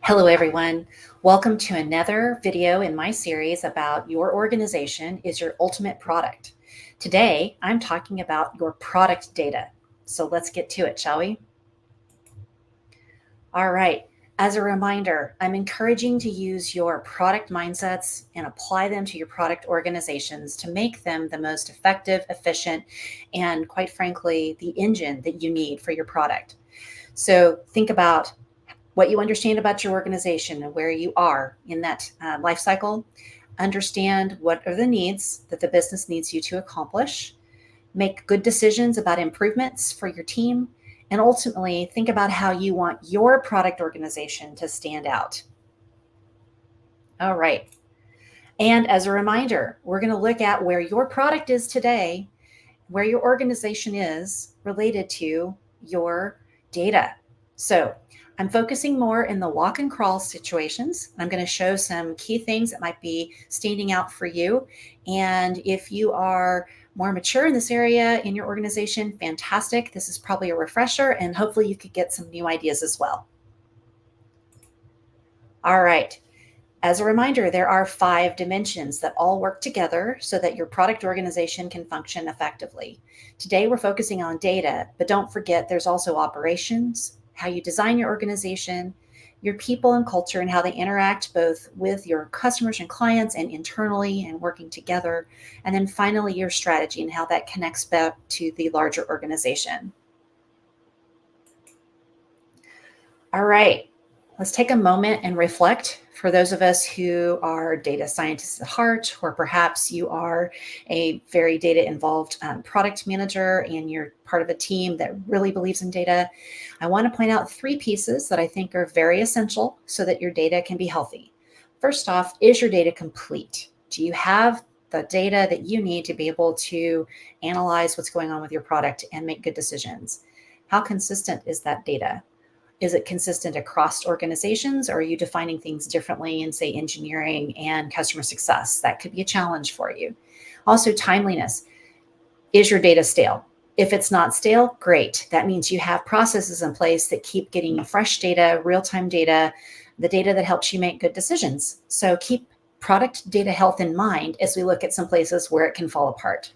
Hello, everyone. Welcome to another video in my series about your organization is your ultimate product. Today, I'm talking about your product data. So let's get to it, shall we? All right. As a reminder, I'm encouraging to use your product mindsets and apply them to your product organizations to make them the most effective, efficient, and quite frankly, the engine that you need for your product. So think about what you understand about your organization and where you are in that life cycle. Understand what are the needs that the business needs you to accomplish. Make good decisions about improvements for your team. And ultimately, think about how you want your product organization to stand out. All right. And as a reminder, we're going to look at where your product is today, where your organization is related to your data. So I'm focusing more in the walk and crawl situations. I'm going to show some key things that might be standing out for you. And if you are more mature in this area in your organization, fantastic. This is probably a refresher, and hopefully you could get some new ideas as well. All right. As a reminder, there are 5 dimensions that all work together so that your product organization can function effectively. Today, we're focusing on data, but don't forget there's also operations, how you design your organization, your people and culture, and how they interact both with your customers and clients and internally and working together. And then finally, your strategy and how that connects back to the larger organization. All right. Let's take a moment and reflect. For those of us who are data scientists at heart, or perhaps you are a very data involved product manager and you're part of a team that really believes in data, I want to point out 3 pieces that I think are very essential so that your data can be healthy. First off, is your data complete? Do you have the data that you need to be able to analyze what's going on with your product and make good decisions? How consistent is that data? Is it consistent across organizations, or are you defining things differently in, say, engineering and customer success? That could be a challenge for you. Also, timeliness. Is your data stale? If it's not stale, great. That means you have processes in place that keep getting you fresh data, real-time data, the data that helps you make good decisions. So keep product data health in mind as we look at some places where it can fall apart.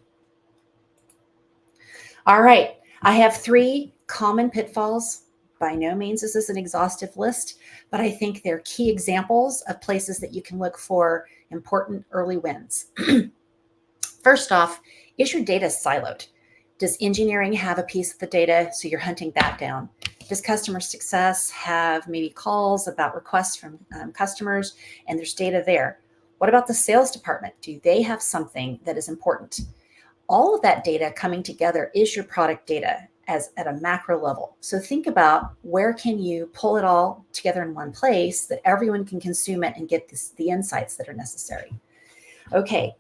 All right, I have 3 common pitfalls. By no means is this an exhaustive list, but I think they're key examples of places that you can look for important early wins. First off, is your data siloed? Does engineering have a piece of the data so you're hunting that down? Does customer success have maybe calls about requests from customers and there's data there? What about the sales department? Do they have something that is important? All of that data coming together is your product data as at a macro level. So think about where can you pull it all together in one place that everyone can consume it and get the insights that are necessary. Okay,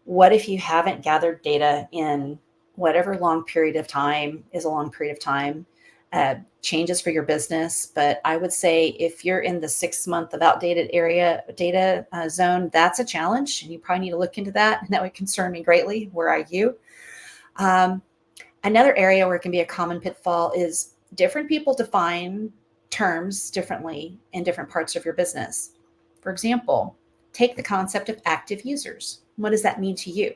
what if you haven't gathered data in whatever long period of time is a long period of time? Changes for your business, but I would say if you're in the 6-month of outdated area data zone, that's a challenge, and you probably need to look into that, and that would concern me greatly. Where are you? Another area where it can be a common pitfall is different people define terms differently in different parts of your business. For example, take the concept of active users. What does that mean to you?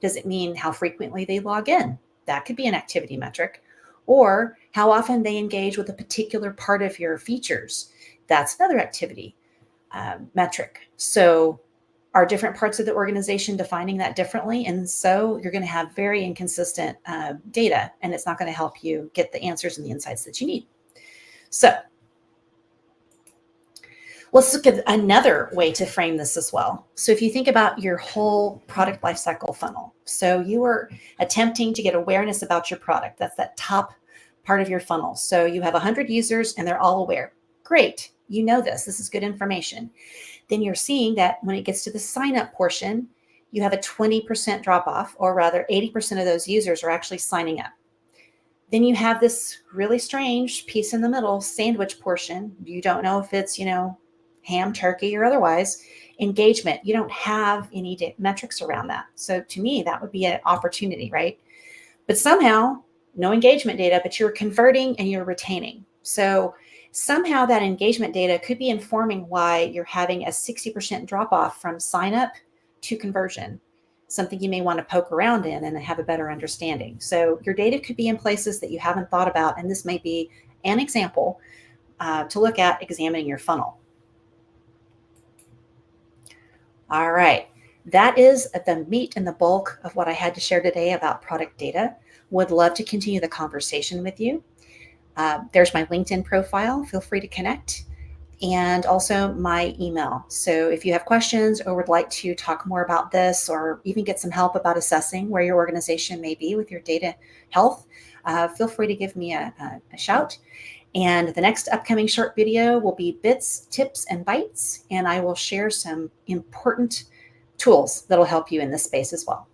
Does it mean how frequently they log in? That could be an activity metric. Or how often they engage with a particular part of your features. That's another activity metric. So are different parts of the organization defining that differently? And so you're going to have very inconsistent data, and it's not going to help you get the answers and the insights that you need. So let's look at another way to frame this as well. So if you think about your whole product lifecycle funnel, so you are attempting to get awareness about your product. That's that top part of your funnel. So you have 100 users and they're all aware. Great. You know this. This is good information. Then you're seeing that when it gets to the sign up portion, you have a 20% drop off, or rather 80% of those users are actually signing up. Then you have this really strange piece in the middle, sandwich portion. You don't know if it's, ham, turkey, or otherwise. Engagement, you don't have any metrics around that. So to me, that would be an opportunity, right? But somehow, no engagement data, but you're converting and you're retaining. So Somehow that engagement data could be informing why you're having a 60% drop off from sign up to conversion, something you may want to poke around in and have a better understanding. So your data could be in places that you haven't thought about, and this may be an example to look at examining your funnel. All right. That is the meat and the bulk of what I had to share today about product data. Would love to continue the conversation with you. There's my LinkedIn profile. Feel free to connect, and also my email. So if you have questions or would like to talk more about this or even get some help about assessing where your organization may be with your data health, feel free to give me a shout. And the next upcoming short video will be bits, tips, and bites, and I will share some important tools that'll help you in this space as well.